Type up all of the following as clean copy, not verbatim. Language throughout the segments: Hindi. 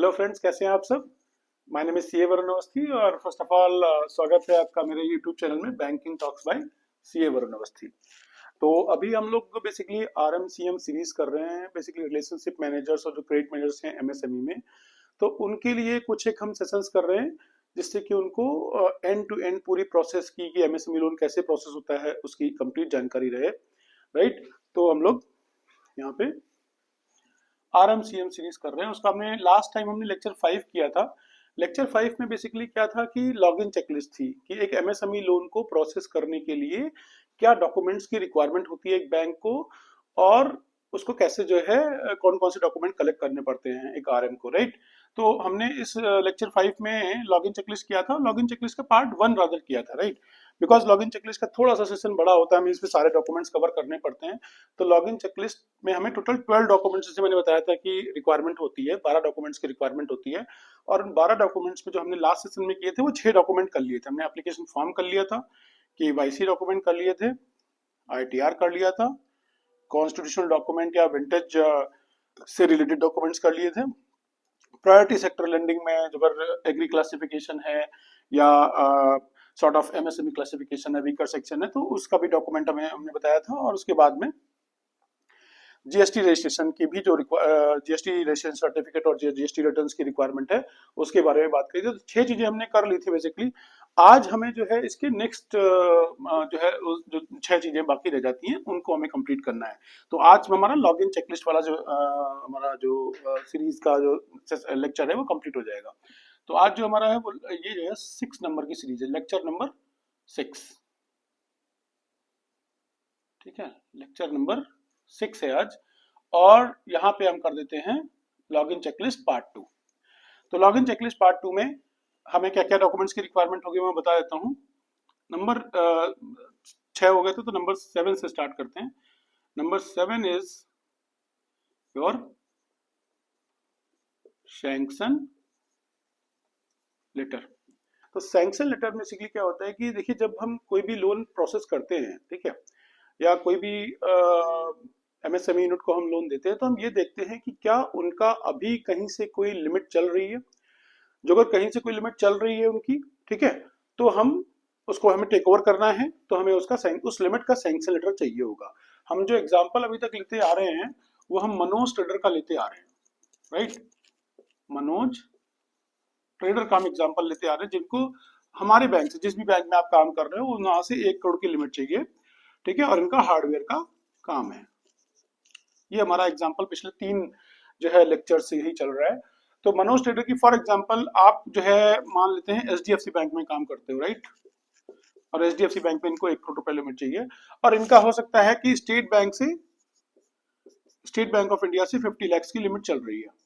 हेलो फ्रेंड्स, कैसे हैं आप सब। My name is CA Varun Awasthi और फर्स्ट ऑफ ऑल स्वागत है आपका मेरे यूट्यूब चैनल में banking talks bye CA Varun Awasthi. तो अभी हम लोग बेसिकली आरएमसीएम सीरीज कर रहे हैं, बेसिकली रिलेशनशिप मैनेजर्स और जो क्रेडिट मैनेजर्स हैं एमएसएमई में, तो उनके लिए कुछ एक हम सेशंस कर रहे हैं जिससे कि उनको एंड टू एंड पूरी प्रोसेस की कि एमएसएमई लोन कैसे प्रोसेस होता है उसकी कंप्लीट जानकारी रहे। राइट, तो हम लोग यहाँ पे आरएमसीएम सीरीज कर रहे हैं। उसका हमने लास्ट टाइम हमने लेक्चर 5 किया था। लेक्चर 5 में बेसिकली क्या था कि लॉगिन चेकलिस्ट थी कि एक एमएसएमई लोन को प्रोसेस करने के लिए क्या डॉक्यूमेंट्स की रिक्वायरमेंट होती है एक बैंक को, और उसको कैसे जो है कौन कौन से डॉक्यूमेंट कलेक्ट करने पड़ते हैं एक आरएम को। राइट, तो हमने इस लेक्चर 5 में लॉगिन चेकलिस्ट किया था। लॉगिन चेकलिस्ट का पार्ट 1 रादर किया था। राइट, बिकॉज लॉगिन चेकलिस्ट का थोड़ा सा सेशन बड़ा होता है, हमें इसमें सारे डॉक्यूमेंट्स कवर करने पड़ते हैं। तो लॉगिन चेकलिस्ट में हमें टोटल 12 डॉक्यूमेंट्स, जैसे मैंने बताया था कि रिक्वायरमेंट होती है, 12 डॉक्यूमेंट्स की रिक्वायरमेंट होती है। और उन 12 डॉक्यूमेंट्स में जो हमने लास्ट सेशन में किए थे वो 6 डॉक्यूमेंट कर लिए थे। हमने एप्लीकेशन फॉर्म कर लिया था, केवाईसी डॉक्यूमेंट कर लिए थे, आईटीआर कर लिया था, कॉन्स्टिट्यूशनल डॉक्यूमेंट या विंटेज से रिलेटेड डॉक्यूमेंट्स कर लिए थे। प्रायोरिटी सेक्टर लेंडिंग में जो अगर एग्री क्लासिफिकेशन है या सॉर्ट ऑफ एमएसएमई क्लासिफिकेशन है, वीकर सेक्शन है, तो उसका भी डॉक्यूमेंट हमने बताया था। और उसके बाद में जीएसटी रजिस्ट्रेशन की भी जो जीएसटी रजिस्ट्रेशन सर्टिफिकेट और जीएसटी रिटर्न्स की रिक्वायरमेंट है उसके बारे में बात करी थी। तो 6 चीजें हमने कर ली थी बेसिकली। आज हमें जो है इसके नेक्स्ट जो है जो 6 चीजें बाकी रह जाती हैं उनको हमें कंप्लीट करना है। तो आज हमारा लॉगिन चेकलिस्ट वाला जो हमारा जो सीरीज का जो लेक्चर है वो कंप्लीट हो जाएगा। तो आज जो हमारा है वो ये जो है 6 नंबर की सीरीज है, लेक्चर नंबर 6। ठीक है, लेक्चर नंबर 6 है आज। और यहाँ पे हम कर देते हैं लॉगिन चेकलिस्ट पार्ट 2। तो लॉगिन चेकलिस्ट पार्ट 2 में हमें क्या क्या डॉक्यूमेंट्स की रिक्वायरमेंट होगी मैं बता देता हूँ। नंबर 6 हो गए थे, तो नंबर 7 से स्टार्ट करते हैं। Number 7 is your sanction letter. तो सैंक्शन लेटर में बेसिकली क्या होता है कि देखिए, जब हम कोई भी लोन प्रोसेस करते हैं, ठीक है, या कोई भी एमएसएमई यूनिट को हम लोन देते हैं, तो हम ये देखते हैं कि क्या उनका अभी कहीं से कोई लिमिट चल रही है। जो अगर कहीं से कोई लिमिट चल रही है उनकी, ठीक है, तो हम उसको हमें टेक ओवर करना है, तो हमें उसका उस लिमिट का सैंक्शन लेटर चाहिए होगा। हम जो एग्जाम्पल अभी तक लेते आ रहे हैं वो हम मनोज ट्रेडर का लेते आ रहे हैं। राइट, मनोज ट्रेडर का हम एग्जाम्पल लेते आ रहे हैं, जिनको हमारे बैंक से, जिस भी बैंक में आप काम कर रहे हो, वहां से 1 करोड़ की लिमिट चाहिए। ठीक है, और इनका हार्डवेयर का काम है। ये हमारा एग्जाम्पल पिछले 3 जो है लेक्चर से ही चल रहा है। तो मनोज ट्रेडर की फॉर एग्जाम्पल आप जो है मान लेते हैं एचडीएफसी बैंक में काम करते हो। राइट, और एचडीएफसी बैंक में इनको 1 करोड़ रुपए लिमिट चाहिए, और इनका हो सकता है कि स्टेट बैंक ऑफ इंडिया से 50 लाख की लिमिट चल रही है।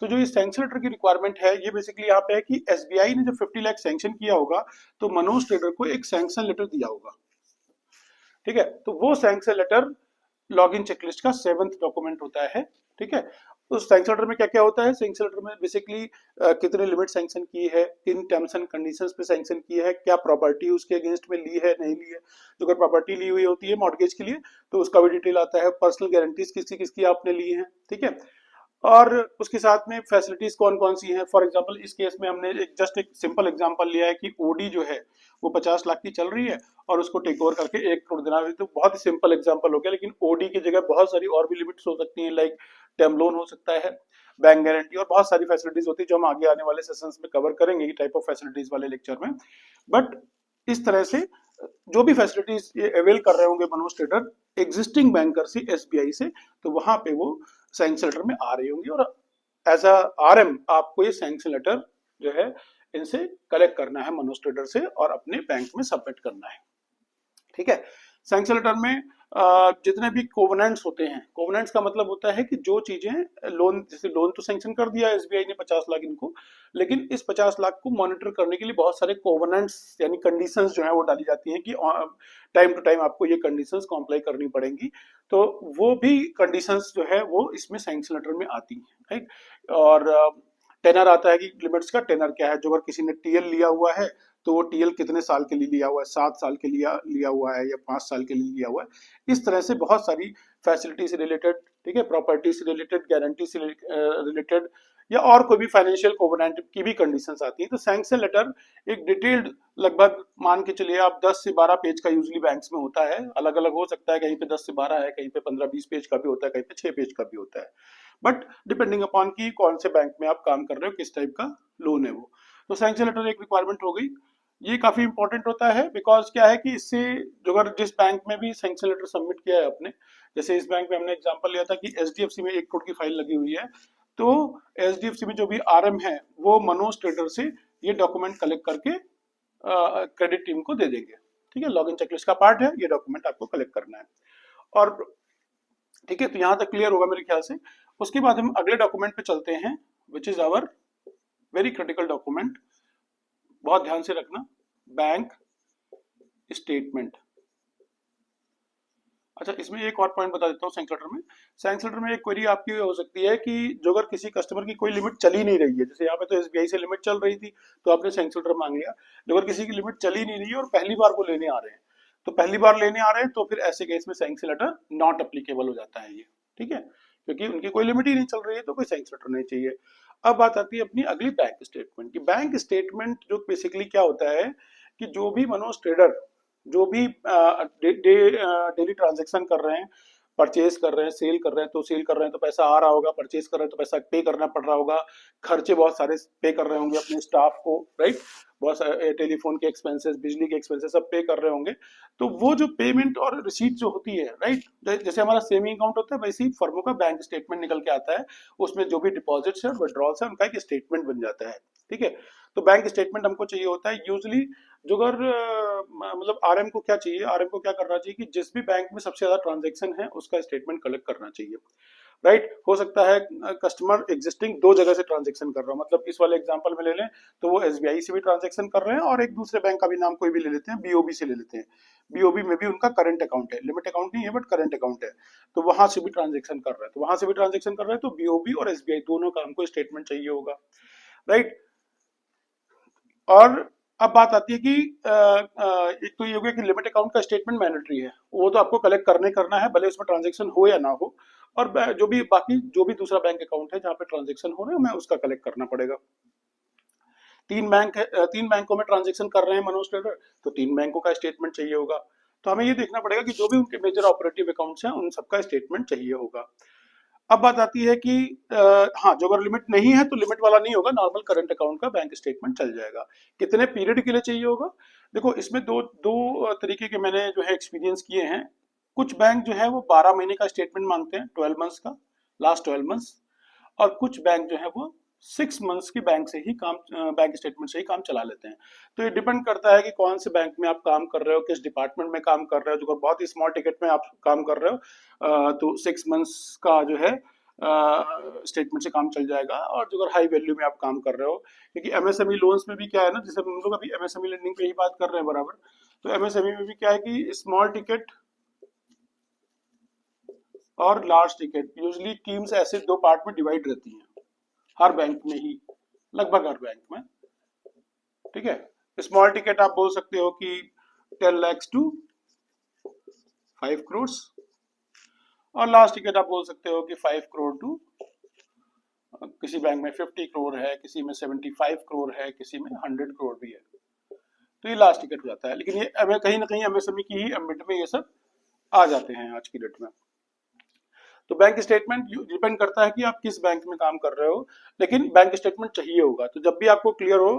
तो जो ये सैंक्शन लेटर की रिक्वायरमेंट है, ये बेसिकली यहाँ पे है कि एसबीआई ने जब 50 लाख सैंक्शन किया होगा तो मनोज ट्रेडर को एक सैंक्शन लेटर दिया होगा। ठीक है, तो वो सैंक्शन लेटर लॉगिन चेकलिस्ट का 7th डॉक्यूमेंट होता है। ठीक है, उस सैंक्शन लेटर में क्या क्या होता है। सैंक्शन लेटर में बेसिकली कितने लिमिट सैंक्शन की है, किन टर्म्स एंड कंडीशंस पे सैंक्शन की है, क्या प्रॉपर्टी उसके अगेंस्ट में ली है नहीं ली है। तो अगर प्रॉपर्टी ली हुई होती है मॉर्गेज के लिए तो उसका भी डिटेल आता है, पर्सनल गारंटीज किसकी किसकी आपने ली है। ठीक है, और उसके साथ में फैसिलिटीज कौन कौन सी हैं। फॉर एग्जांपल इस केस में हमने जस्ट एक सिंपल एग्जांपल लिया है कि ओडी जो है वो 50 लाख की चल रही है और उसको टेक ओवर करके 1 करोड़ देना है। तो बहुत ही सिंपल एग्जांपल हो गया, लेकिन ओडी की जगह बहुत सारी और भी लिमिट्स हो सकती हैं, लाइक टर्म लोन हो सकता है, बैंक गारंटी, और बहुत सारी फैसिलिटीज होती है जो हम आगे आने वाले सेशंस में कवर करेंगे ये टाइप ऑफ फैसिलिटीज वाले लेक्चर में। बट इस तरह से जो भी फैसिलिटीज ये अवेल कर रहे होंगे मनोज ट्रेडर एग्जिस्टिंग बैंकर से, एसबीआई से, तो वहां पे वो सैंक्शन लेटर में आ रही होंगी, और एज अ आरएम आपको ये सैंक्शन लेटर जो है इनसे कलेक्ट करना है मनोज ट्रेडर से, और अपने बैंक में सबमिट करना है। ठीक है, सैंक्शन लेटर में जितने भी कोवेनेंट्स होते हैं, कोवेनेंट्स का मतलब होता है कि जो चीजें लोन, जैसे लोन तो सैंक्शन कर दिया एसबीआई ने 50 लाख इनको, लेकिन इस 50 लाख को मॉनिटर करने के लिए बहुत सारे कोवेनेंट्स यानी कंडीशंस जो है वो डाली जाती हैं कि टाइम टू टाइम आपको ये कंडीशंस कॉम्प्लाई करनी पड़ेंगी। तो वो भी कंडीशंस जो है वो इसमें सैंक्शन लेटर में आती हैं। राइट, और टेनर आता है कि लिमिट्स का टेनर क्या है। जो अगर किसी ने टीएल लिया हुआ है तो वो टीएल कितने साल के लिए लिया हुआ है, 7 साल के लिए लिया हुआ है या 5 साल के लिए लिया हुआ है। इस तरह से बहुत सारी फैसिलिटी से रिलेटेड, ठीक है, प्रॉपर्टी से रिलेटेड, गारंटी से रिलेटेड, या और कोई भी फाइनेंशियल कोवेनेंट की भी कंडीशंस आती हैं। तो सैंक्शन लेटर एक डिटेल्ड, लगभग मान के चलिए आप 10 से 12 पेज का यूजली बैंक्स में होता है, अलग अलग हो सकता है, कहीं पे 10 से 12 है, कहीं पे 15-20 पेज का भी होता है, कहीं पे 6 पेज का भी होता है, बट डिपेंडिंग अपॉन की कौन से बैंक में आप काम कर रहे हो, किस टाइप का लोन है वो। तो सैंक्शन लेटर एक रिक्वायरमेंट हो गई। ये काफी इंपॉर्टेंट होता है, बिकॉज क्या है कि इससे जो अगर जिस बैंक में भी सैंक्शन लेटर सबमिट किया है आपने, जैसे इस बैंक में हमने एग्जांपल लिया था कि एचडीएफसी में 1 करोड़ की फाइल लगी हुई है, तो एचडीएफसी में जो भी आरएम है वो मनोज ट्रेडर से ये डॉक्यूमेंट कलेक्ट करके क्रेडिट टीम को दे देंगे। ठीक है, लॉगिन चेकलिस्ट का पार्ट है, ये डॉक्यूमेंट आपको कलेक्ट करना है। और ठीक है, तो यहां तक क्लियर होगा मेरे ख्याल से। उसके बाद हम अगले डॉक्यूमेंट पे चलते हैं, which is our very critical document, बहुत ध्यान से रखना, बैंक स्टेटमेंट। अच्छा, इसमें एक और पॉइंट बता देता हूँ। सैंक्शन लेटर में, सैंक्शन लेटर में एक क्वेरी आपकी हो सकती है कि जो अगर किसी कस्टमर की कोई लिमिट चली नहीं रही है, जैसे यहाँ पे तो एसबीआई से लिमिट चल रही थी तो आपने सैंक्शन लेटर मांग लिया, जो अगर किसी की लिमिट चली नहीं रही है और पहली बार वो लेने आ रहे हैं, तो पहली बार लेने आ रहे हैं तो फिर ऐसे केस में सैंक्शन लेटर नॉट अप्लीकेबल हो जाता है ये। ठीक है, क्योंकि उनकी कोई लिमिट ही नहीं चल रही है तो कोई सैंक्शन लेटर नहीं चाहिए। अब बात आती है अपनी अगली बैंक स्टेटमेंट की। बैंक स्टेटमेंट जो बेसिकली क्या होता है कि जो भी मनोज ट्रेडर जो भी डेली ट्रांजेक्शन कर रहे हैं, परचेज कर रहे हैं, सेल कर रहे हैं, तो सेल कर रहे हैं तो पैसा आ रहा होगा, परचेज कर रहे हैं तो पैसा पे करना पड़ रहा होगा, खर्चे बहुत सारे पे कर रहे होंगे अपने स्टाफ को, राइट, बहुत सारे टेलीफोन के एक्सपेंसेस, बिजली के एक्सपेंसेस सब पे कर रहे होंगे। तो वो जो पेमेंट और रिसीट जो होती है, राइट, जैसे हमारा सेविंग अकाउंट होता है वैसे ही फर्मों का बैंक स्टेटमेंट निकल के आता है, उसमें जो भी डिपॉजिट्स है विड्रॉल्स है उनका एक स्टेटमेंट बन जाता है। ठीक है, तो बैंक स्टेटमेंट हमको चाहिए होता है यूजली। जो अगर मतलब आरएम को क्या चाहिए, आरएम को क्या करना चाहिए कि जिस भी बैंक में सबसे ज्यादा ट्रांजैक्शन है उसका स्टेटमेंट कलेक्ट करना चाहिए, राइट। हो सकता है कस्टमर एग्जिस्टिंग 2 जगह से ट्रांजैक्शन कर रहा हो, मतलब इस वाले एग्जांपल में ले लें तो वो एसबीआई से भी ट्रांजैक्शन कर रहे हैं और एक दूसरे बैंक का भी नाम कोई भी ले लेते हैं, बीओबी से ले लेते हैं, बीओबी में भी उनका करंट अकाउंट है, लिमिट अकाउंट नहीं है बट करंट अकाउंट है, तो वहां से भी ट्रांजेक्शन कर रहे हैं, तो वहां से भी ट्रांजेक्शन कर रहे हैं, तो बीओबी और एसबीआई दोनों का हमको स्टेटमेंट चाहिए होगा, राइट। और अब बात आती है कि एक तो ये हो गया कि लिमिट अकाउंट का स्टेटमेंट मैंडेटरी है, वो तो आपको कलेक्ट करना है, भले उसमें ट्रांजैक्शन हो या ना हो। और जो भी बाकी जो भी दूसरा बैंक अकाउंट है जहाँ पे ट्रांजैक्शन हो रहे हैं, हमें उसका कलेक्ट करना पड़ेगा। 3 बैंकों में ट्रांजैक्शन कर रहे हैं मनोज ट्रेडर, तो 3 बैंकों का स्टेटमेंट चाहिए होगा। तो हमें ये देखना पड़ेगा कि जो भी उनके मेजर ऑपरेटिव अकाउंट्स हैं उन सबका स्टेटमेंट चाहिए होगा। अब बात आती है कि हाँ, जो अगर लिमिट नहीं है तो लिमिट वाला नहीं होगा, नॉर्मल करंट अकाउंट का बैंक स्टेटमेंट चल जाएगा। कितने पीरियड के लिए चाहिए होगा? देखो, इसमें दो दो तरीके के मैंने जो है एक्सपीरियंस किए हैं। कुछ बैंक जो है वो 12 महीने का स्टेटमेंट मांगते हैं, 12 मंथ्स का, लास्ट 12 मंथ्स। और कुछ बैंक जो है वो 6 मंथ्स की बैंक से ही काम, बैंक स्टेटमेंट से ही काम चला लेते हैं। तो ये डिपेंड करता है कि कौन से बैंक में आप काम कर रहे हो, किस डिपार्टमेंट में काम कर रहे हो। जो बहुत ही स्मॉल टिकट में आप काम कर रहे हो तो 6 मंथ्स का जो है स्टेटमेंट से काम चल जाएगा। और जो अगर हाई वैल्यू में आप काम कर रहे हो, क्योंकि एमएसएमई लोन्स में भी क्या है ना, जैसे हम लोग अभी एमएसएमई लेंडिंग पे ही बात कर रहे हैं बराबर, तो एमएसएमई में भी क्या है कि स्मॉल टिकट और लार्ज टिकट यूजली टीम्स ऐसे 2 पार्ट में डिवाइड रहती हैं हर बैंक में ही, लगभग हर बैंक में। ठीक है, स्मॉल टिकट आप बोल सकते हो कि 10 lakhs टू 5 crores, और लास्ट टिकट आप बोल सकते हो कि 5 करोड़ टू, किसी बैंक में 50 करोड़ है, किसी में 75 करोड़ है, किसी में 100 करोड़ भी है, तो ये लास्ट टिकट हो जाता है। लेकिन ये कहीं ना कहीं एमएसएमई की ही एम्बिट में ये सब आ जाते हैं आज की डेट में। तो बैंक स्टेटमेंट डिपेंड करता है कि आप किस बैंक में काम कर रहे हो, लेकिन बैंक स्टेटमेंट चाहिए होगा। तो जब भी आपको क्लियर हो,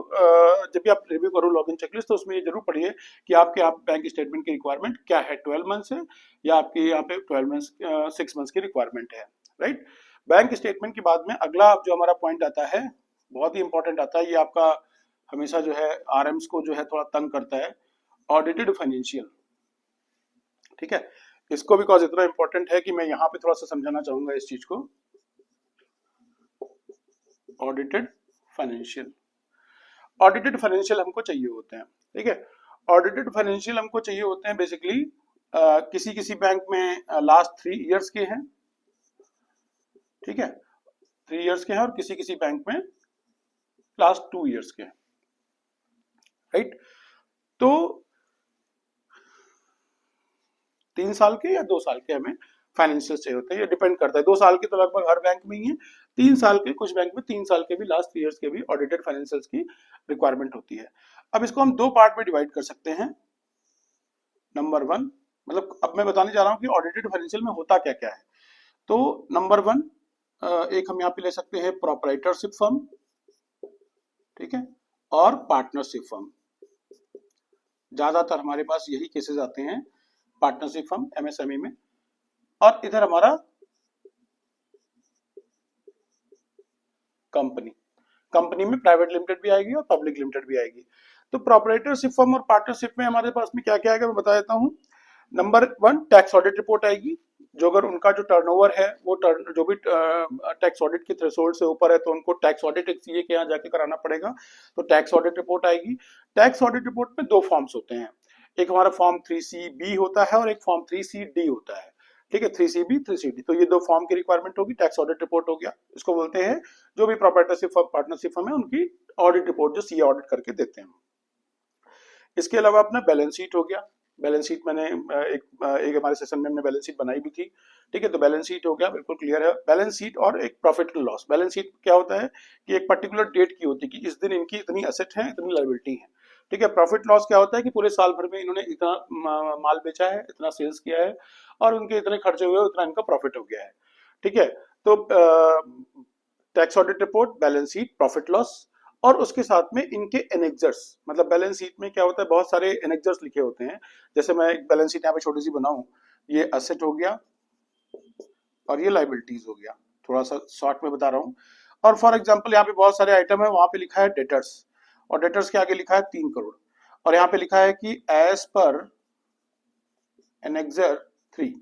जब भी आप रिव्यू करो लॉगिन चेकलिस्ट, तो उसमें ये जरूर पढ़िए कि आपके आप बैंक स्टेटमेंट की रिक्वायरमेंट क्या है, 12 मंथ्स है या आपकी यहाँ पे 12 मंथ्स 6 मंथ्स की रिक्वायरमेंट है, राइट। बैंक स्टेटमेंट के बाद में अगला जो हमारा पॉइंट आता है, बहुत ही इंपॉर्टेंट आता है, ये आपका हमेशा जो है आरएम्स को जो है थोड़ा तंग करता है, ऑडिटेड फाइनेंशियल। ठीक है, इसको बिकॉज इतना इंपॉर्टेंट है कि मैं यहाँ पे थोड़ा सा समझाना चाहूंगा इस चीज को। ऑडिटेड फाइनेंशियल, ऑडिटेड फाइनेंशियल हमको चाहिए होते हैं। ठीक है, ऑडिटेड फाइनेंशियल हमको चाहिए होते हैं बेसिकली किसी किसी बैंक में लास्ट 3 इयर्स के हैं, ठीक है, 3 इयर्स के हैं, और किसी किसी बैंक में लास्ट 2 इयर्स के हैं, राइट। तो 3 साल के या 2 साल के हमें फाइनेंशियल चाहिए होते हैं। ये डिपेंड करता है, 2 साल के तो लगभग हर बैंक में ही है, 3 साल के, कुछ बैंक में 3 साल के भी, लास्ट 3 ईयर्स के भी ऑडिटेड फाइनेंशियल्स की रिक्वायरमेंट होती है। अब इसको हम 2 पार्ट में डिवाइड कर सकते हैं। नंबर 1, मतलब अब मैं बताने जा रहा हूँ कि ऑडिटेड फाइनेंशियल में होता क्या क्या है। तो नंबर 1, एक हम यहाँ पे ले सकते हैं प्रोपराइटरशिप फर्म, ठीक है, और पार्टनरशिप फर्म। ज्यादातर हमारे पास यही केसेस आते हैं, पार्टनरशिप फर्म एमएसएमई में। और इधर हमारा कंपनी, कंपनी में प्राइवेट लिमिटेड भी आएगी और पब्लिक लिमिटेड भी आएगी। तो प्रोपराइटरशिप फर्म और पार्टनरशिप में हमारे पास में क्या क्या आएगा मैं बता देता हूँ। नंबर 1, टैक्स ऑडिट रिपोर्ट आएगी, जो अगर उनका जो टर्नओवर है वो जो भी टैक्स ऑडिट के थ्रेशोल्ड से ऊपर है तो उनको टैक्स ऑडिट एक सीए के यहाँ जाके कराना पड़ेगा, तो टैक्स ऑडिट रिपोर्ट आएगी। टैक्स ऑडिट रिपोर्ट में 2 फॉर्म्स होते हैं, एक हमारा फॉर्म 3CB होता है और एक फॉर्म 3CD होता है, ठीक है, 3CB 3CD। तो ये 2 फॉर्म की रिक्वायरमेंट होगी। टैक्स ऑडिट रिपोर्ट हो गया, इसको बोलते हैं जो भी प्रोपराइटरशिप पार्टनरशिप फर्म है उनकी ऑडिट रिपोर्ट जो सीए ऑडिट करके देते हैं। इसके अलावा अपना बैलेंस शीट हो गया। बैलेंस शीट मैंने एक हमारे सेशन में हमने बैलेंस शीट बनाई भी थी, ठीक है, तो बैलेंस शीट हो गया, बिल्कुल क्लियर है। बैलेंस शीट और एक profit and loss. Balance sheet क्या होता है कि एक पर्टिकुलर डेट की होती है कि इस दिन इनकी इतनी एसेट है, इतनी लायबिलिटी है, ठीक है। प्रॉफिट लॉस क्या होता है कि पूरे साल भर में इन्होंने इतना माल बेचा है, इतना सेल्स किया है और उनके इतने खर्चे हुए, उतना इनका प्रॉफिट हो गया है, ठीक है। तो tax audit report, balance sheet, profit loss और उसके साथ में इनके एनेक्जर्स। मतलब बैलेंस शीट में क्या होता है, बहुत सारे एनेक्जर्स लिखे होते हैं। जैसे मैं एक बैलेंस शीट यहाँ पे छोटी सी बनाऊं, ये एसेट हो गया और ये लाइबिलिटीज हो गया, थोड़ा सा शॉर्ट में बता रहा हूँ। और फॉर एग्जांपल यहाँ पे बहुत सारे आइटम है, वहां पे लिखा है डेटर्स, और डेटर्स के आगे लिखा है 3 करोड़, और यहाँ पे लिखा है कि एज पर एनेक्जर 3।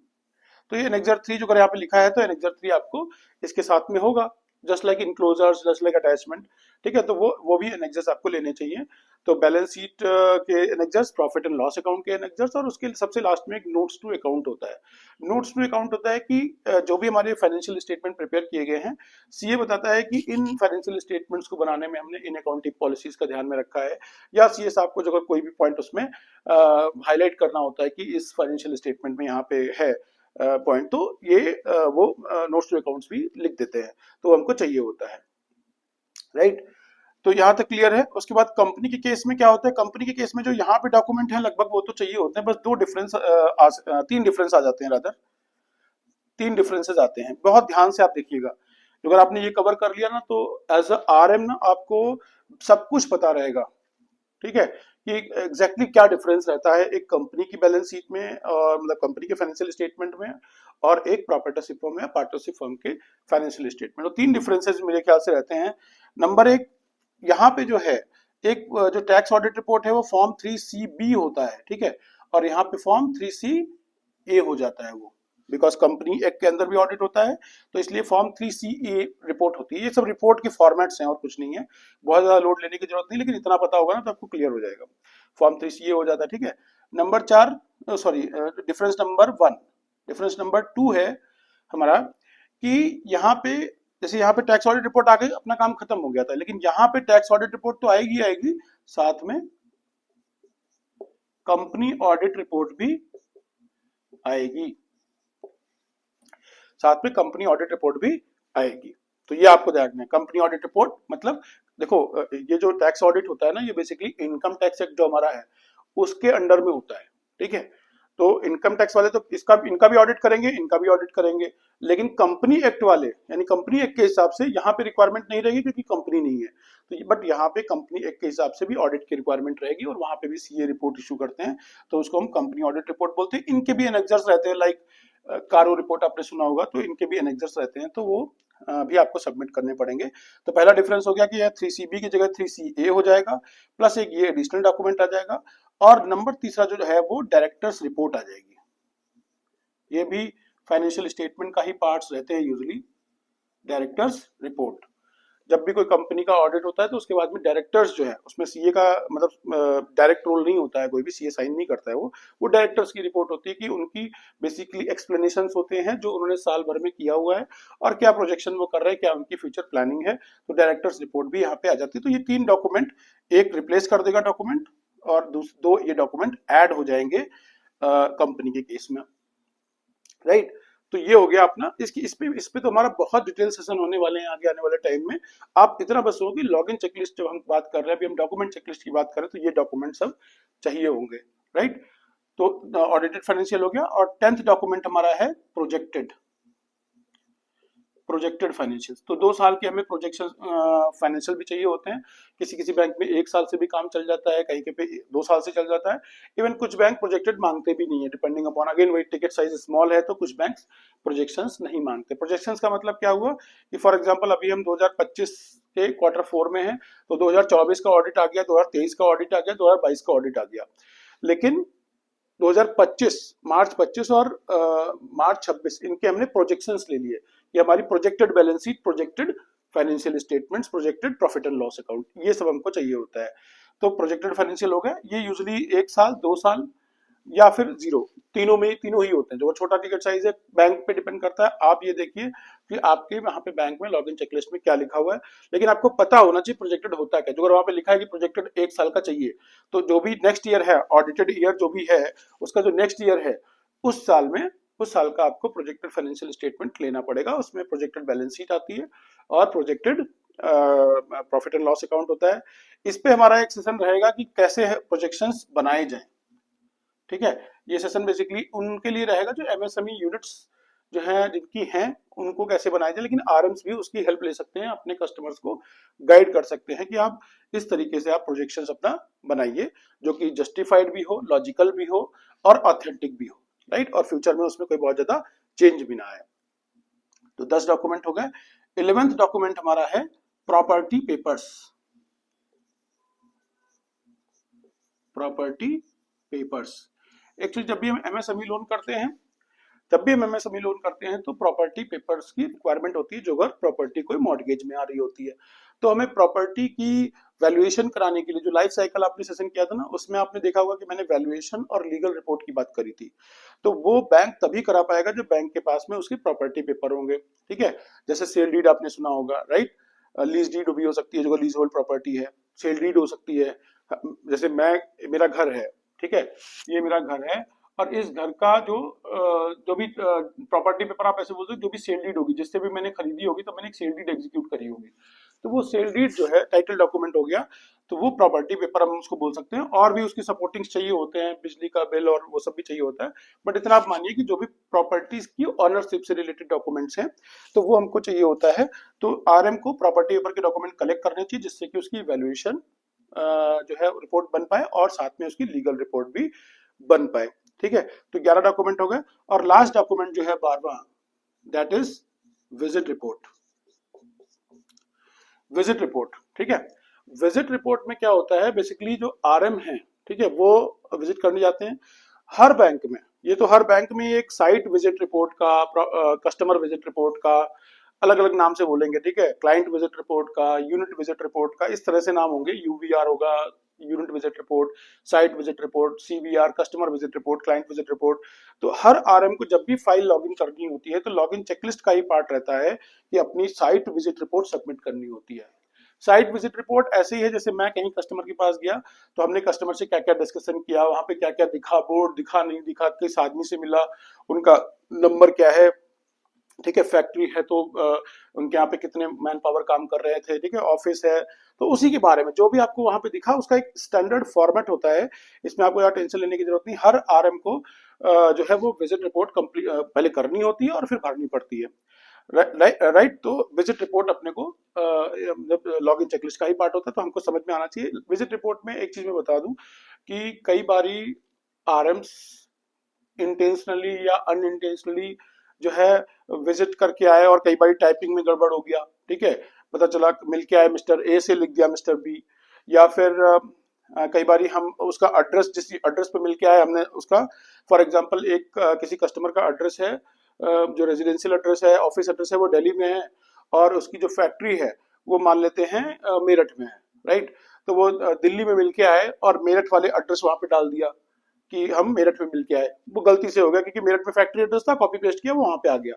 तो ये एनेक्जर 3 जो अगर यहाँ पे लिखा है तो एनेक्जर 3 आपको इसके साथ में होगा, just like enclosures, just like attachment, ठीक है। तो वो भी एनेक्जर्स आपको लेने चाहिए। तो बैलेंस शीट के एनेक्जर्स, प्रॉफिट एंड लॉस अकाउंट के एनेक्जर्स, और उसके सबसे लास्ट में एक नोट्स टू अकाउंट होता है। नोट्स टू अकाउंट होता है कि जो भी हमारे फाइनेंशियल स्टेटमेंट प्रिपेयर किए गए हैं, सीए बताता है कि इन फाइनेंशियल स्टेटमेंट्स को बनाने में हमने इन अकाउंटिंग पॉलिसीज का ध्यान में रखा है, या सीए साहब को जो कोई भी पॉइंट उसमें हाईलाइट करना होता है कि इस फाइनेंशियल स्टेटमेंट में यहाँ पे है पॉइंट, तो ये वो नोट्स टू अकाउंट्स भी लिख देते हैं, तो हमको चाहिए होता है, राइट। तो यहाँ तक क्लियर है। उसके बाद कंपनी के केस में क्या होता है, कंपनी के केस में जो यहाँ पे डॉक्यूमेंट है लगभग वो तो चाहिए होते हैं, बस 3 डिफरेंस आ जाते हैं, रादर 3 डिफरेंसेस आते हैं। बहुत ध्यान से आप देखिएगा, अगर आपने ये कवर कर लिया ना तो एज अ आरएम ना आपको सब कुछ पता रहेगा, ठीक है, कि एग्जैक्टली क्या डिफरेंस रहता है एक कंपनी की बैलेंस शीट में, और मतलब कंपनी के फाइनेंशियल स्टेटमेंट में, और एक प्रॉपर्टरशिप फर्म या पार्टनरशिप फर्म के फाइनेंशियल स्टेटमेंट। तो 3 डिफरेंसेस मेरे ख्याल से रहते हैं। नंबर 1, यहाँ पे जो है एक जो टैक्स ऑडिट रिपोर्ट है वो फॉर्म 3CB होता है, ठीक है, और यहाँ पे फॉर्म 3CA हो जाता है वो, बिकॉज कंपनी एक्ट के अंदर भी ऑडिट होता है, तो इसलिए फॉर्म 3CA रिपोर्ट होती है। ये सब रिपोर्ट के फॉर्मेट्स हैं और कुछ नहीं है, बहुत ज्यादा लोड लेने की जरूरत नहीं, लेकिन इतना पता होगा ना तो आपको क्लियर हो जाएगा। फॉर्म 3CA हो जाता है, ठीक है। Number 4, sorry, difference number 1। Difference number 2 है हमारा कि यहाँ पे, जैसे यहाँ पे टैक्स ऑडिट रिपोर्ट आ गई, अपना काम खत्म हो गया था, लेकिन यहाँ पे टैक्स ऑडिट रिपोर्ट तो आएगी आएगी, साथ में कंपनी ऑडिट रिपोर्ट भी आएगी, साथ में कंपनी ऑडिट रिपोर्ट भी आएगी। तो ये आपको ध्यान रखना है, कंपनी ऑडिट रिपोर्ट मतलब देखो, ये जो टैक्स ऑडिट होता है ना, ये बेसिकली इनकम टैक्स एक्ट जो हमारा है उसके अंडर में होता है, ठीक है। तो इनकम टैक्स वाले तो इनका भी ऑडिट करेंगे, इनका भी ऑडिट करेंगे, लेकिन कंपनी एक्ट वाले यानी कंपनी एक्ट के हिसाब से यहाँ पे रिक्वायरमेंट नहीं रहेगी क्योंकि कंपनी नहीं है, तो बट यहाँ पे कंपनी एक्ट के हिसाब से भी ऑडिट की रिक्वायरमेंट रहेगी, और वहां पे भी सीए रिपोर्ट इशू करते हैं, तो उसको हम कंपनी ऑडिट रिपोर्ट बोलते हैं। इनके भी एनेक्जर्स रहते हैं, लाइक कारो रिपोर्ट आपने सुना होगा, तो इनके भी एनेक्जर्स रहते हैं, तो वो भी आपको सबमिट करने पड़ेंगे। तो पहला डिफरेंस हो गया कि यह 3CB की जगह 3CA हो जाएगा, प्लस एक ये एडिशनल डॉक्यूमेंट आ जाएगा, और नंबर तीसरा जो है वो डायरेक्टर्स रिपोर्ट आ जाएगी। ये भी फाइनेंशियल स्टेटमेंट का ही पार्ट्स रहते हैं यूजुअली, डायरेक्टर्स रिपोर्ट। जब भी कोई कंपनी का ऑडिट होता है तो उसके बाद में डायरेक्टर्स जो है, उसमें सीए का मतलब डायरेक्ट रोल नहीं होता है, कोई भी सीए साइन नहीं करता है, वो डायरेक्टर्स की रिपोर्ट होती है कि उनकी बेसिकली एक्सप्लेनेशंस होते हैं जो उन्होंने साल भर में किया हुआ है और क्या प्रोजेक्शन वो कर रहे हैं, क्या उनकी फ्यूचर प्लानिंग है, तो डायरेक्टर्स रिपोर्ट भी यहाँ पे आ जाती है। तो ये 3 डॉक्यूमेंट एक रिप्लेस कर देगा डॉक्यूमेंट, और 2 ये डॉक्यूमेंट ऐड हो जाएंगे कंपनी के केस में, राइट। तो ये हो गया अपना। इस पे तो हमारा बहुत डिटेल सेशन होने वाले हैं आगे आने वाले टाइम में। आप इतना बस हो कि लॉगिन चेकलिस्ट जब हम बात कर रहे हैं, अभी हम डॉक्यूमेंट चेकलिस्ट की बात कर रहे हैं, तो ये डॉक्यूमेंट सब चाहिए होंगे, राइट। तो ऑडिटेड फाइनेंशियल हो गया। और 10th डॉक्यूमेंट हमारा है प्रोजेक्टेड फाइनेंशियल। तो 2 साल के हमें प्रोजेक्शन फाइनेंशियल भी चाहिए होते हैं। किसी किसी बैंक में 1 साल से भी काम चल जाता है, कहीं के पे 2 साल से चल जाता है। इवन कुछ बैंक प्रोजेक्टेड मांगते भी नहीं है, डिपेंडिंग अपॉन, अगेन वही टिकट साइज स्मॉल है तो कुछ बैंक प्रोजेक्शंस नहीं मांगते। प्रोजेक्शंस का मतलब क्या हुआ कि फॉर एग्जांपल अभी हम 2025 के क्वार्टर 4 में है, तो 2024 का ऑडिट आ गया, 2023 का ऑडिट आ गया, 2022 का ऑडिट आ गया, लेकिन 2025 मार्च 25 और मार्च 26 इनके हमने प्रोजेक्शंस ले लिए। ये हमारी projected balance sheet, projected financial statements, projected profit and loss account, ये सब हमको चाहिए होता है। तो प्रोजेक्टेड फाइनेंशियल हो गया, ये यूजुअली 1 साल, 2 साल या फिर 0, तीनों ही होते हैं। जो छोटा टिकट साइज है बैंक पे डिपेंड करता है। आप ये देखिए कि आपके वहां पे बैंक में लॉगिन चेकलिस्ट में क्या लिखा हुआ है, लेकिन आपको पता होना चाहिए प्रोजेक्टेड होता क्या। जो अगर वहां पे लिखा है कि प्रोजेक्टेड 1 साल का चाहिए, तो जो भी नेक्स्ट ईयर है, ऑडिटेड ईयर जो भी है, उसका जो नेक्स्ट ईयर है, उस साल में उस साल का आपको प्रोजेक्टेड फाइनेंशियल स्टेटमेंट लेना पड़ेगा। उसमें प्रोजेक्टेड बैलेंस शीट आती है और projected profit and loss account होता है। इस पे हमारा एक सेशन रहेगा कि कैसे प्रोजेक्शंस बनाए जाएं, ठीक है। ये सेशन बेसिकली उनके लिए रहेगा जो एमएसएमई यूनिट्स जो है जिनकी हैं, उनको कैसे बनाया जाए। लेकिन आरएम्स भी उसकी हेल्प ले सकते हैं, अपने कस्टमर्स को गाइड कर सकते हैं कि आप इस तरीके से आप प्रोजेक्शंस अपना बनाइए जो कि जस्टिफाइड भी हो, लॉजिकल भी हो और ऑथेंटिक भी हो, राइट। और फ्यूचर में उसमें कोई बहुत ज्यादा चेंज भी ना आए। तो 10 डॉक्यूमेंट हो गए। 11th डॉक्यूमेंट हमारा है property papers. Property papers actually जब भी हम एमएसएमई लोन करते हैं, तो प्रॉपर्टी पेपर्स की रिक्वायरमेंट होती है, जो अगर प्रॉपर्टी कोई मॉर्गेज में आ रही होती है। तो हमें प्रॉपर्टी की वैल्यूएशन कराने के लिए, जो लाइफ साइकिल आपने सेशन किया था ना, उसमें आपने देखा होगा कि मैंने वैल्यूएशन और लीगल रिपोर्ट की बात करी थी। तो वो बैंक तभी करा पाएगा जब बैंक के पास में उसके प्रॉपर्टी पेपर होंगे, ठीक है। जैसे सेल डीड आपने सुना होगा, राइट। लीज डीड भी हो सकती है, जो लीज होल्ड प्रॉपर्टी है। सेल डीड हो सकती है। जैसे मेरा घर है, ठीक है, ये मेरा घर है, और इस घर का जो भी प्रॉपर्टी पेपर आप ऐसे बोलते हो, जो भी सेल डीड होगी, जिससे भी मैंने खरीदी होगी, तो मैंने एक सेल डीड एग्जीक्यूट करी होगी, तो वो सेल डीड जो है टाइटल डॉक्यूमेंट हो गया। तो वो प्रॉपर्टी पेपर हम उसको बोल सकते हैं। और भी उसकी सपोर्टिंग्स चाहिए होते हैं, बिजली का बिल और वो सब भी चाहिए होता है। बट इतना आप मानिए कि जो भी प्रॉपर्टीज की ऑनरशिप से रिलेटेड डॉक्यूमेंट्स हैं, तो वो हमको चाहिए होता है। तो आरएम को प्रॉपर्टी पेपर के डॉक्यूमेंट कलेक्ट करने चाहिए, जिससे कि उसकी वैल्यूएशन जो है रिपोर्ट बन पाए और साथ में उसकी लीगल रिपोर्ट भी बन पाए, ठीक है। तो 11 डॉक्यूमेंट हो गए। और लास्ट डॉक्यूमेंट जो है 12वां, that is visit report. Visit report, ठीक है। विजिट रिपोर्ट में क्या होता है, बेसिकली जो आरएम है, ठीक है, वो विजिट करने जाते हैं हर बैंक में। ये तो हर बैंक में एक साइट विजिट रिपोर्ट का, कस्टमर विजिट रिपोर्ट का, अलग अलग नाम से बोलेंगे, ठीक है। क्लाइंट विजिट रिपोर्ट का, यूनिट विजिट रिपोर्ट का, इस तरह से नाम होंगे। यूवीआर होगा, unit visit report, site visit report, CVR customer visit report, client visit report. तो हर आरएम को जब भी फाइल लॉगिन करनी होती है, तो लॉगिन चेकलिस्ट का ही पार्ट रहता है कि अपनी साइट विजिट रिपोर्ट सबमिट करनी होती है। साइट विजिट रिपोर्ट ऐसे ही है जैसे मैं कहीं कस्टमर के पास गया, तो हमने कस्टमर से क्या क्या डिस्कशन किया, वहां पे क्या क्या दिखा, बोर्ड दिखा, नहीं दिखा, किस आदमी से मिला, उनका नंबर क्या है, ठीक है, फैक्ट्री है तो उनके यहाँ पे कितने मैन पावर काम कर रहे थे, ठीक है, ऑफिस है, तो उसी के बारे में जो भी आपको वहां पे दिखा, उसका एक स्टैंडर्ड फॉर्मेट होता है। इसमें आपको यार टेंशन लेने की जरूरत नहीं। हर आरएम को जो है वो विजिट रिपोर्ट पहले करनी होती है और फिर भरनी पड़ती है, राइट। तो विजिट रिपोर्ट अपने को लॉग इन चेकलिस्ट का ही पार्ट होता है, तो हमको समझ में आना चाहिए। विजिट रिपोर्ट में एक चीज मैं बता दूं कि कई बारी आरएम्स इंटेंशनली या अनइंटेंशनली जो है विजिट करके आए और कई बार टाइपिंग में गड़बड़ हो गया, ठीक है, पता चला मिल के आए मिस्टर ए से लिख दिया मिस्टर बी, या फिर कई बारी हम उसका एड्रेस, जिस एड्रेस पे मिल के आए हमने उसका, फॉर एग्जांपल एक किसी कस्टमर का एड्रेस है, जो रेजिडेंशियल एड्रेस है, ऑफिस एड्रेस है, वो दिल्ली में है, और उसकी जो फैक्ट्री है वो मान लेते हैं मेरठ में है, राइट। तो वो दिल्ली में मिल के आए और मेरठ वाले एड्रेस वहां पे डाल दिया कि हम मेरठ में मिल के आए। वो गलती से हो गया क्योंकि मेरठ में फैक्ट्री एड्रेस था, कॉपी पेस्ट किया, वो वहां पे आ गया,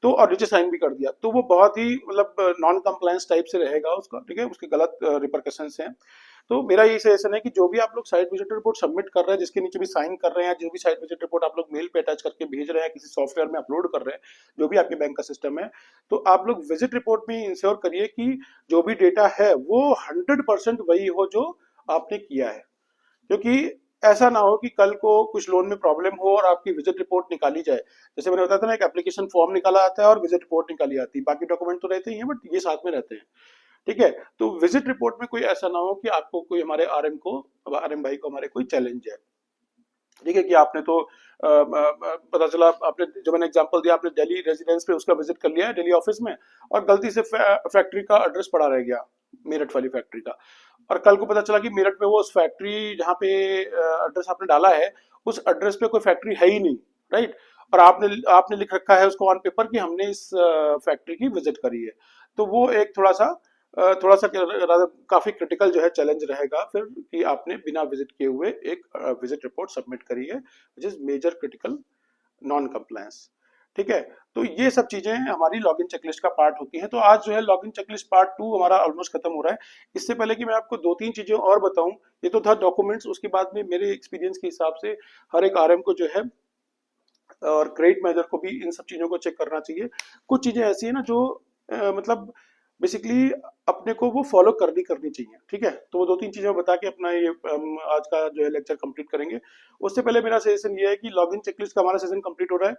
तो और नीचे साइन भी कर दिया। तो वो बहुत ही मतलब नॉन कंप्लायंस टाइप से रहेगा उसका, ठीक है, उसके गलत रिपरकशंस हैं। तो मेरा यही सजेशन है कि जो भी आप लोग साइट विजिट रिपोर्ट सबमिट कर रहे हैं, जिसके नीचे भी साइन कर रहे हैं, जो भी साइट विजिट रिपोर्ट आप लोग मेल पे अटैच करके भेज रहे हैं, किसी सॉफ्टवेयर में अपलोड कर रहे हैं, जो भी आपके बैंक का सिस्टम है, तो आप लोग विजिट रिपोर्ट में इंश्योर करिए कि जो भी डेटा है वो 100% वही हो जो आपने किया है। क्योंकि ऐसा ना हो कि कल को कुछ लोन में प्रॉब्लम हो और आपकी विजिट रिपोर्ट निकाली जाए। जैसे मैंने बताया था ना, एक एप्लीकेशन फॉर्म निकाला आता है और विजिट रिपोर्ट निकाली आती है, बाकी डॉक्यूमेंट तो रहते ही हैं बट ये साथ में रहते हैं। ठीक है, तो विजिट रिपोर्ट में कोई ऐसा ना हो कि आपको कोई हमारे आरएम भाई को हमारे कोई चैलेंज है। ठीक है, कि आपने तो पता चला, आपने जो मैंने एग्जांपल दिया, आपने दिल्ली रेजिडेंस पे उसका विजिट कर लिया है, दिल्ली ऑफिस में, और गलती से फैक्ट्री का एड्रेस पड़ा रह गया, मेरठ वाली फैक्ट्री का, और कल को पता चला कि मेरठ में वो उस फैक्ट्री जहाँ पे एड्रेस आपने डाला है, उस एड्रेस पे कोई फैक्ट्री है ही नहीं, राइट। और आपने आपने लिख रखा है उसको ऑन पेपर कि हमने इस फैक्ट्री की विजिट करी है। तो वो एक थोड़ा सा काफी क्रिटिकल जो है चैलेंज रहेगा फिर, कि आपने बिना विजिट किए हुए एक विजिट रिपोर्ट सबमिट करी है, which is major critical non compliance. ठीक है, तो ये सब चीजें हमारी लॉगिन चेकलिस्ट का पार्ट होती हैं। तो आज जो है लॉगिन चेकलिस्ट पार्ट 2 हमारा ऑलमोस्ट खत्म हो रहा है। इससे पहले कि मैं आपको 2-3 चीजें और बताऊं, ये तो था डॉक्यूमेंट्स, उसके बाद में मेरे एक्सपीरियंस के हिसाब से हर एक आरएम को जो है और क्रेडिट मैनेजर को भी इन सब चीजों को चेक करना चाहिए। कुछ चीजें ऐसी है ना जो मतलब बेसिकली अपने को वो फॉलो करनी चाहिए। ठीक है, तो वो 2-3 चीजें बता के अपना ये आज का जो है लेक्चर कंप्लीट करेंगे। उससे पहले मेरा सजेशन ये है कि लॉगिन चेकलिस्ट का हमारा सेशन कंप्लीट हो रहा है,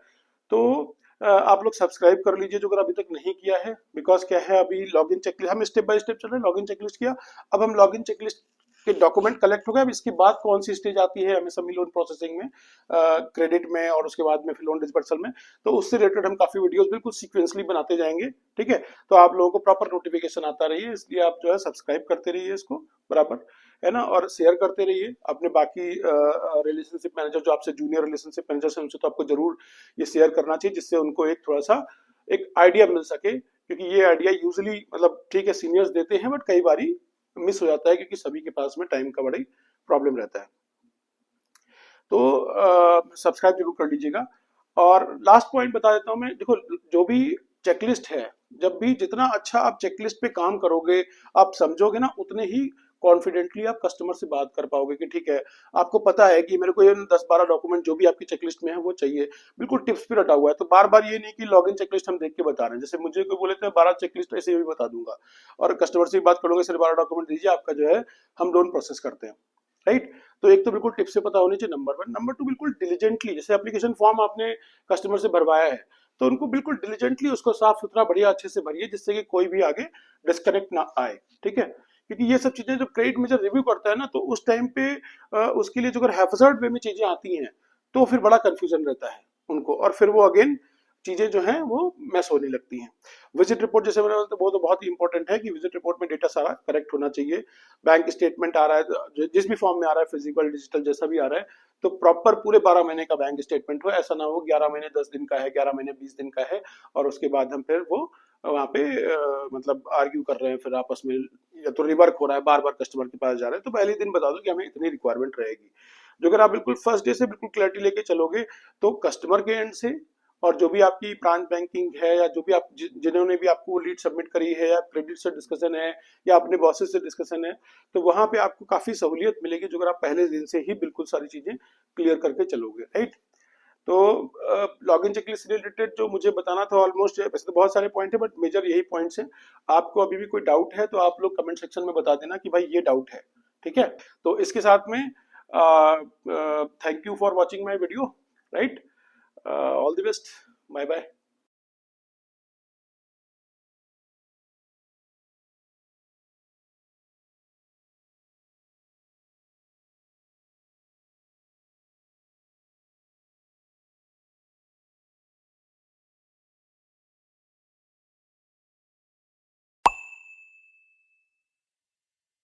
तो आप लोग सब्सक्राइब कर लीजिए जो अगर अभी तक नहीं किया है। बिकॉज क्या है, अभी लॉगिन चेकलिस्ट हम स्टेप बाय स्टेप चल रहे हैं, लॉगिन चेकलिस्ट किया, अब हम लॉगिन चेकलिस्ट के डॉक्यूमेंट कलेक्ट हो गए। अब इसके बाद कौन सी स्टेज आती है एमएसएमई लोन प्रोसेसिंग में, क्रेडिट में, और उसके बाद में फिर लोन डिसबर्सल में, तो उससे रिलेटेड हम काफी वीडियोस बिल्कुल सीक्वेंसली बनाते जाएंगे। ठीक है, तो आप लोगों को प्रॉपर नोटिफिकेशन आता रहिए, इसलिए आप जो है सब्सक्राइब करते रहिए इसको बराबर, है ना, और शेयर करते रहिए अपने बाकी रिलेशनशिप मैनेजर जो आपसे जूनियर रिलेशनशिप मैनेजर हैं, उनसे तो आपको जरूर ये शेयर करना चाहिए, जिससे उनको एक थोड़ा सा एक आइडिया मिल सके। क्योंकि ये आइडिया यूजुअली मतलब ठीक है सीनियर्स देते हैं, बट कई बारी मिस हो जाता है क्योंकि सभी के पास में टाइम का बड़ी प्रॉब्लम रहता है। तो सब्सक्राइब जरूर कर लीजिएगा। और लास्ट पॉइंट बता देता हूं मैं, देखो जो भी चेकलिस्ट है, जब भी जितना अच्छा आप चेकलिस्ट पे काम करोगे, आप समझोगे ना, उतने ही कॉन्फिडेंटली आप कस्टमर से बात कर पाओगे कि ठीक है, आपको पता है कि मेरे को ये 10-12 डॉक्यूमेंट जो भी आपकी चेकलिस्ट में है वो चाहिए, बिल्कुल टिप्स भी रटा हुआ है। तो बार बार ये नहीं कि लॉगिन चेकलिस्ट हम देख के बता रहे हैं, जैसे मुझे कोई बोले तो 12 चेकलिस्ट ऐसे भी बता दूंगा, और कस्टमर से भी बात करोगे, सर 12 डॉक्यूमेंट दीजिए, आपका जो है हम लोन प्रोसेस करते हैं, राइट। तो एक तो बिल्कुल टिप से पता होनी चाहिए, नंबर 1। नंबर 2, बिल्कुल डिलीजेंटली, जैसे एप्लीकेशन फॉर्म आपने कस्टमर से भरवाया है, तो उनको बिल्कुल डिलीजेंटली उसको साफ सुथरा बढ़िया अच्छे से भरिए, जिससे कि कोई भी आगे डिस्कनेक्ट ना आए। ठीक है, क्योंकि ये सब चीजें जब क्रेडिट मैनेजर रिव्यू करता है ना, तो उस टाइम पे उसके लिए जो अगर हैफजर्ड वे में चीजें आती हैं, तो फिर बड़ा कंफ्यूजन रहता है उनको, और फिर वो अगेन चीजें जो हैं वो मैस होने लगती हैं। विजिट रिपोर्ट जैसे मैंने बोला, वो तो बहुत ही इंपॉर्टेंट है कि विजिट रिपोर्ट में डेटा सारा करेक्ट होना चाहिए। बैंक स्टेटमेंट आ रहा है, जिस भी फॉर्म में आ रहा है, फिजिकल डिजिटल जैसा भी आ रहा है, तो प्रॉपर पूरे 12 महीने का बैंक स्टेटमेंट हो। ऐसा ना हो 11 महीने 10 दिन का है, 11 महीने 20 दिन का है, और उसके बाद हम फिर वो वहाँ पे मतलब आर्ग्यू कर रहे हैं फिर आपस में, या तो रिवर्क हो रहा है, बार बार कस्टमर के पास जा रहे हैं। तो पहले दिन बता दो कि हमें इतनी रिक्वायरमेंट रहेगी। जो अगर आप बिल्कुल फर्स्ट डे से बिल्कुल क्लैरिटी लेके चलोगे, तो कस्टमर के एंड से, और जो भी आपकी ब्रांच बैंकिंग है, या जो भी आप जिन्होंने भी आपको लीड सबमिट करी है, या क्रेडिट से डिस्कशन है, या अपने बॉसेस से डिस्कशन है, तो वहां पे आपको काफी सहूलियत मिलेगी, जो अगर आप पहले दिन से ही बिल्कुल सारी चीजें क्लियर करके चलोगे, राइट। तो लॉगिन चेकलिस्ट से रिलेटेड जो मुझे बताना था ऑलमोस्ट, वैसे तो बहुत सारे पॉइंट है बट मेजर यही पॉइंट्स हैं। आपको अभी भी कोई डाउट है तो आप लोग कमेंट सेक्शन में बता देना कि भाई ये डाउट है। ठीक है, तो इसके साथ में thank you for watching my video, right. All the best, bye bye.